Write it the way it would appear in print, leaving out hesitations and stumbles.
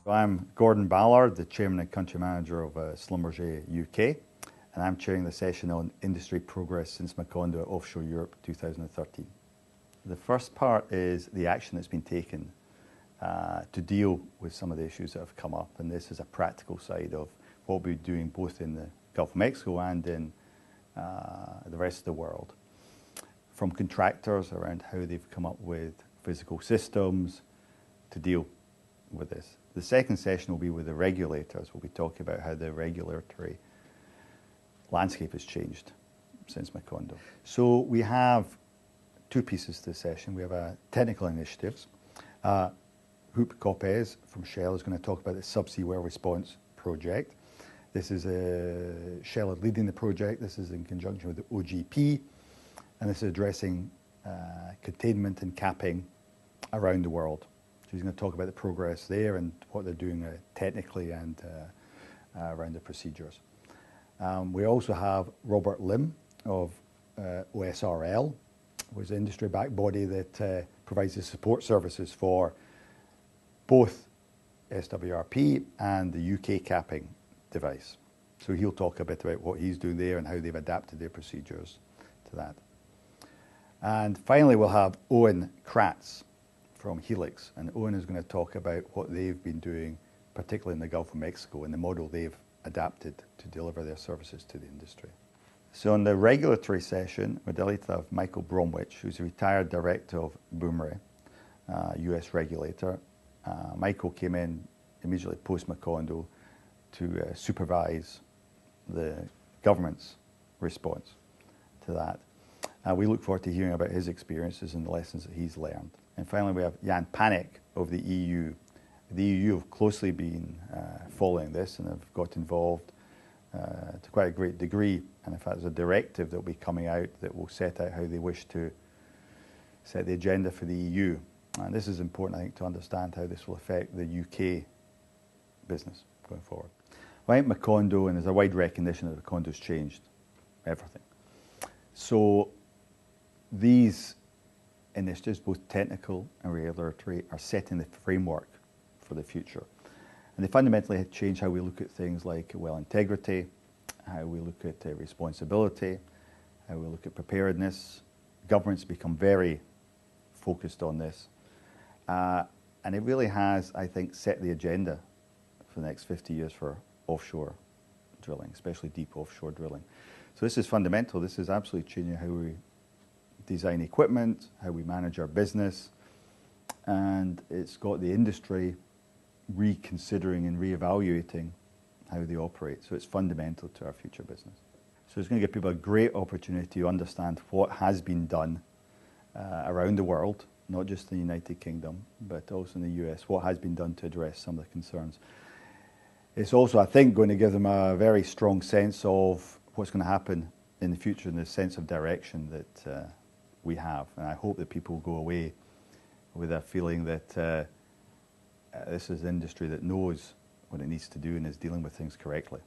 I'm Gordon Ballard, the Chairman and Country Manager of Schlumberger UK, and I'm chairing the session on industry progress since Macondo Offshore Europe 2013. The first part is the action that's been taken to deal with some of the issues that have come up, and this is a practical side of what we're doing both in the Gulf of Mexico and in the rest of the world. From contractors around how they've come up with physical systems to deal with this. The second session will be with the regulators. We'll be talking about how the regulatory landscape has changed since Macondo. So we have two pieces to the session. We have technical initiatives. Huub Koppes from Shell is going to talk about the subsea well response project. This is Shell is leading the project. This is in conjunction with the OGP, and this is addressing containment and capping around the world. So he's going to talk about the progress there and what they're doing technically and around the procedures. We also have Robert Lim of OSRL, which is an industry-backed body that provides the support services for both SWRP and the UK capping device. So he'll talk a bit about what he's doing there and how they've adapted their procedures to that. And finally, we'll have Owen Kratz from Helix, and Owen is going to talk about what they've been doing, particularly in the Gulf of Mexico, and the model they've adapted to deliver their services to the industry. So in the regulatory session, we're delighted to have Michael Bromwich, who's a retired director of Boomerang, US regulator. Michael came in immediately post-Macondo to supervise the government's response to that. We look forward to hearing about his experiences and the lessons that he's learned. And finally, we have Jan Panik of the EU. The EU have closely been following this and have got involved to quite a great degree. And in fact, there's a directive that will be coming out that will set out how they wish to set the agenda for the EU. And this is important, I think, to understand how this will affect the UK business going forward. Well, I think Macondo, and there's a wide recognition that Macondo's changed everything. So these initiatives, both technical and regulatory, are setting the framework for the future. And they fundamentally have changed how we look at things like well integrity, how we look at responsibility, how we look at preparedness. Governments become very focused on this. And it really has, I think, set the agenda for the next 50 years for offshore drilling, especially deep offshore drilling. So this is fundamental. This is absolutely changing how we design equipment, how we manage our business, and it's got the industry reconsidering and reevaluating how they operate. So it's fundamental to our future business. So it's going to give people a great opportunity to understand what has been done around the world, not just in the United Kingdom, but also in the US, what has been done to address some of the concerns. It's also, I think, going to give them a very strong sense of what's going to happen in the future and the sense of direction that we have. And I hope that people go away with a feeling that this is an industry that knows what it needs to do and is dealing with things correctly.